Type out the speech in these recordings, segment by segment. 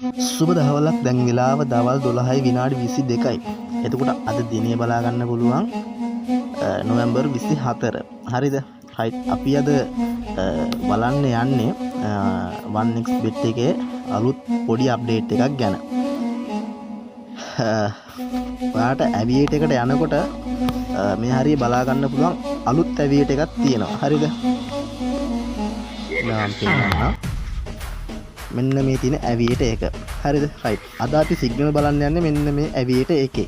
සුබ දහවලක් දැන් වෙලාව දවල් 12යි විනාඩි 22යි. එතකොට අද දිනේ බලා ගන්න පුළුවන් නොවැම්බර් 24. හරිද? right. අපි අද බලන්න යන්නේ 1xbet එකේ අලුත් පොඩි අප්ඩේට් එකක් ගැන. ඔයාට ඇවියේට් එකට යනකොට මේ හරිය බලා ගන්න පුළුවන් අලුත් ඇවියේට් එකක් තියෙනවා. හරිද? නම් පේනවා. මෙන්න මේ තියෙන ඇවියේටර් එක. හරිද? right. අද අපි සිග්නල් බලන්න යන්නේ මෙන්න මේ ඇවියේටර් එකේ.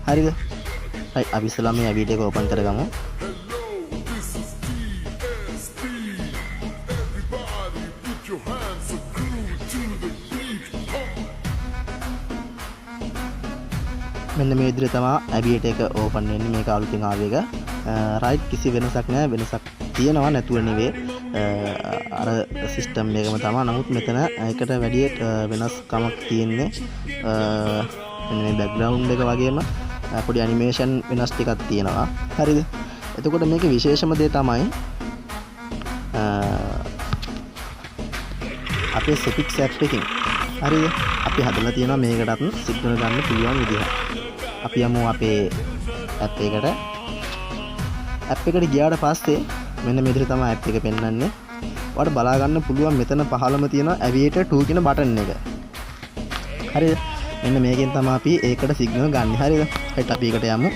හරිද? right. අපි ඉස්සලා මේ ඇවියේටර් එක ඕපන් කරගමු. මෙන්න මේ විදිහට තමයි ඇවියේටර් එක ඕපන් වෙන්නේ. මේක අලුතින් ආව එක. right. කිසි වෙනසක් නැහැ. වෙනසක් තියෙනවා නැතුව නෙවෙයි. අර සිස්ටම් එකම තමයි. නමුත් මෙතන එකට වැඩි වෙනස්කමක් තියෙන්නේ. මෙන්න මේ බෑග්ග්‍රවුන්ඩ් එක වගේම පොඩි ඇනිමේෂන් වෙනස් ටිකක් තියෙනවා. හරිද? එතකොට මේකේ විශේෂම දේ තමයි අපේ Sepix app එකකින්. හරිද? අපි හදලා තියෙනවා මේකටත් සිග්නල් ගන්න පුළුවන් විදිහ. අපි යමු අපේ app එකට. app එකට ගියාට පස්සේ මෙන්න මේ විදිහට තමයි app එක පෙන්වන්නේ. ඔයාලට බලා ගන්න පුළුවන් මෙතන පහළම තියෙන Aviator 2 කියන බටන් එක. හරිද? මෙන්න මේකෙන් තමයි අපි ඒකට සිග්නල් ගන්න. හරිද? right. අපි ඒකට යමු.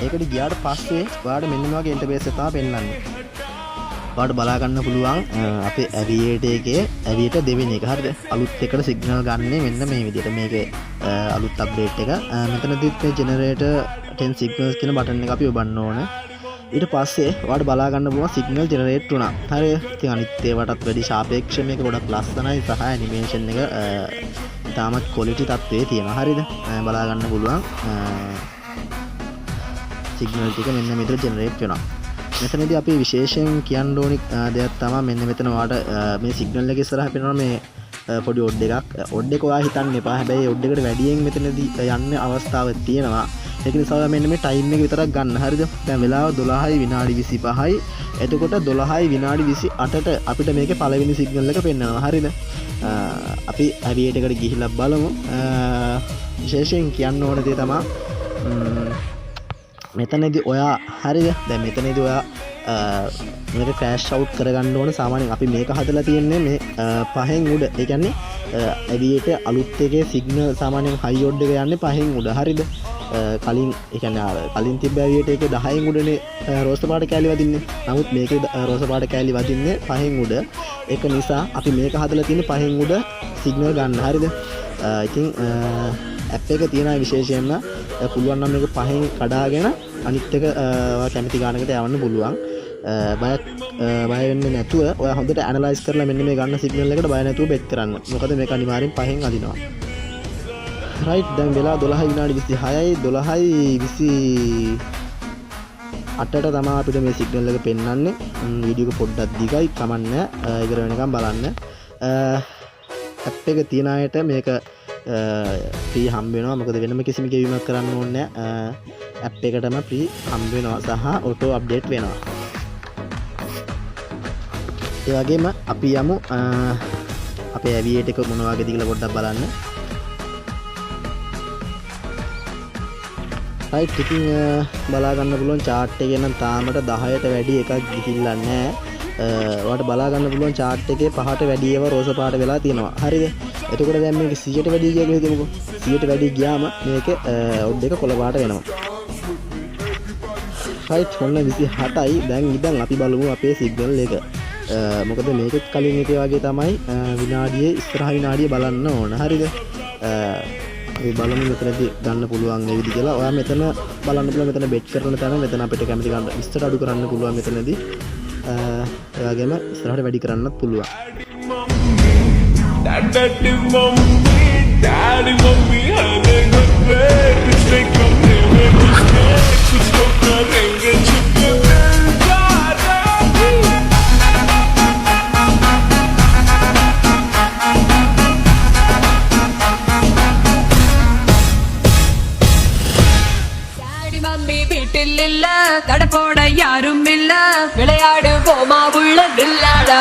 ඒකට ගියාට පස්සේ ඔයාලට මෙන්න මේ වගේ ඉන්ටර්ෆේස් එක තමයි පෙන්වන්නේ. ඔයාලට බලා ගන්න පුළුවන් අපේ Aviator එකේ Aviator දෙවෙනි එක. හරිද? අලුත් එකට සිග්නල් ගන්නේ මෙන්න මේ විදිහට. මේකේ අලුත් අප්ඩේට් එක. මෙතනදිත් මේ generator 10 signals කියන බටන් එක අපි ඔබන්න ඕනේ. ඊට පස්සේ ඔයාලට බලා ගන්න පුළුවන් සිග්නල් ජෙනරේට් වුණා. හරිද? ඉතින් අනිත් ඒවාටත් වැඩි සාපේක්ෂව මේක ගොඩක් ලස්සනයි සහ ඇනිමේෂන් එක තාමත් ක්වොලිටි තත්ත්වයේ තියෙනවා. හරිද? බලා ගන්න පුළුවන් සිග්නල් ටික මෙන්න මෙතන ජෙනරේට් වෙනවා. මෙතනදී අපි විශේෂයෙන් කියන්න ඕනි දෙයක් තමයි මෙන්න මෙතන ඔයාලට මේ සිග්නල් එක ඉස්සරහ පෙනෙනවා මේ පොඩි ඔඩ් එකක්. ඔඩ් එක ඔයා හිතන්න එපා. හැබැයි ඔඩ් එකට වැඩියෙන් මෙතනදී යන්න අවස්ථාවක් තියෙනවා. ඒක නිසා මෙන්න මේ ටයිම් එක විතරක් ගන්න. හරිද? දැන් වෙලාව 12යි විනාඩි 25යි. එතකොට 12යි විනාඩි 28ට අපිට මේකේ පළවෙනි සිග්නල් එක පෙන්වනවා. හරිද? අපි ඇවියේටර් එකට ගිහිල්ලා බලමු. විශේෂයෙන් කියන්න ඕන දේ තමයි මෙතනදී ඔයා හරිද? දැන් මෙතනදී ඔයා මේක ක්‍රෑෂ් අවුට් කරගන්න ඕන. සාමාන්‍යයෙන් අපි මේක හදලා තියෙන්නේ මේ පහෙන් උඩ. ඒ කියන්නේ ඇවියේටර් අලුත් එකේ සිග්නල් සාමාන්‍යයෙන් හයි ඔඩ් එක යන්නේ පහෙන් උඩ. හරිද? කලින් ඒ කියන්නේ කලින් තිබ්බ ඇවියේටර් එකේ 10න් උඩනේ රෝස පාට කෑලි වදින්නේ. නමුත් මේකේ රෝස පාට කෑලි වදින්නේ පහෙන් උඩ. ඒක නිසා අපි මේක හදලා තියෙන්නේ පහෙන් උඩ සිග්නල් ගන්න. හරිද? ඉතින් ඇප් එක තියෙන විශේෂයෙන්ම පුළුවන් නම් මේක පහෙන් කඩාගෙන අනිත් එක ඔයා කැමති ගානකට යවන්න පුළුවන්. බය වෙන්නේ නැතුව ඔයා හොඳට ඇනලයිස් කරලා මෙන්න මේ ගන්න සිග්නල් එකට බය නැතුව බෙට් කරන්න. මොකද මේක අනිවාර්යෙන් පහෙන් අදිනවා. right. දැන් වෙලා 12 විනාඩි 26යි 12යි 28ට තමයි අපිට මේ සිග්නල් එක පෙන්වන්නේ. වීඩියෝ එක පොඩ්ඩක් දිගයි කමන්නේ. ඉවර වෙනකම් බලන්න. ඇප් එක තියන අයට මේක ෆ්‍රී හම්බ වෙනවා. මොකද වෙනම කිසිම ගෙවීමක් කරන්න ඕනේ නැහැ. ඇප් එකටම ෆ්‍රී හම්බ වෙනවා සහ ඔටෝ අප්ඩේට් වෙනවා. ඒ වගේම අපි යමු අපේ ඇවියේටර් එක මොන වගේද කියලා පොඩ්ඩක් බලන්න. right. ඉතින් බලා ගන්න පුළුවන් chart එකේ නම් තාමට 10ට වැඩි එකක් ගිහිල්ලා නැහැ. ඔයාලට බලා ගන්න පුළුවන් chart එකේ පහට වැඩි ඒවා රෝස පාට වෙලා තියෙනවා. හරිද? එතකොට දැන් මේක 100ට වැඩි කියලා හිතමුකෝ. 100ට වැඩි ගියාම මේක ඔඩ් එක කොළ පාට වෙනවා. right. ඔන්න 27යි. දැන් ඉතින් අපි බලමු අපේ සිග්නල් එක. මොකද මේකෙත් කලින් එකේ වගේ තමයි විනාඩියේ ඉස්සරහ විනාඩිය බලන්න ඕන. හරිද? අපි බලමු මෙතනදී ගන්න පුළුවන් මේ විදිහ කියලා. ඔයා මෙතන බලන්න පුළුවන් මෙතන බෙට් කරන තැන මෙතන අපිට කැමති ගන්න ඉස්සරහ අඩු කරන්න පුළුවන් මෙතනදී. ඒ වගේම ඉස්සරහට වැඩි කරන්නත් පුළුවන්. Daddy mommy having a baby take a minute to stop the ring and வீட்டில் இல்ல தடை போட யாரும் இல்ல விளையாடு போமா உள்ள வில்லாடா.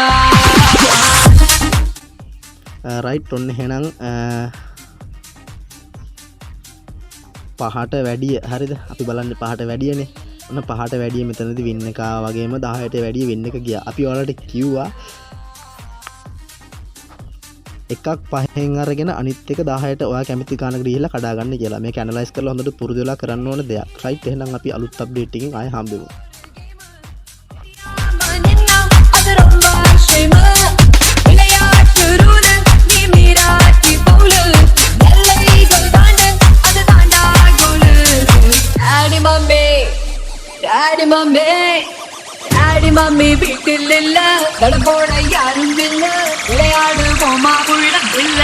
රයිට් ඔන්න එහෙනම් පහට වැඩිය හරිද අපි බලන්න පහට වැඩියනේ ඔන්න පහට වැඩිය මෙතනදි වින්න එක වගේම 10ට වැඩිය වෙන්න එක ගියා අපි ඔයාලට කිව්වා එකක් පහෙන් අරගෙන අනිත් එක 10ට ඔයා කැමති ගානකට ගිහිල්ලා කඩා ගන්න කියලා මේක ඇනලයිස් කරලා හොඳට පුරුදු වෙලා කරන්න ඕන දෙයක් රයිට් එහෙනම් අපි අලුත් අප්ඩේට් එකකින් ආයෙ හම්බෙමු Daddy mummy வீட்டில் இல்ல தட போட யாரும் இல்ல விளையாடு போமா புள்ள இல்ல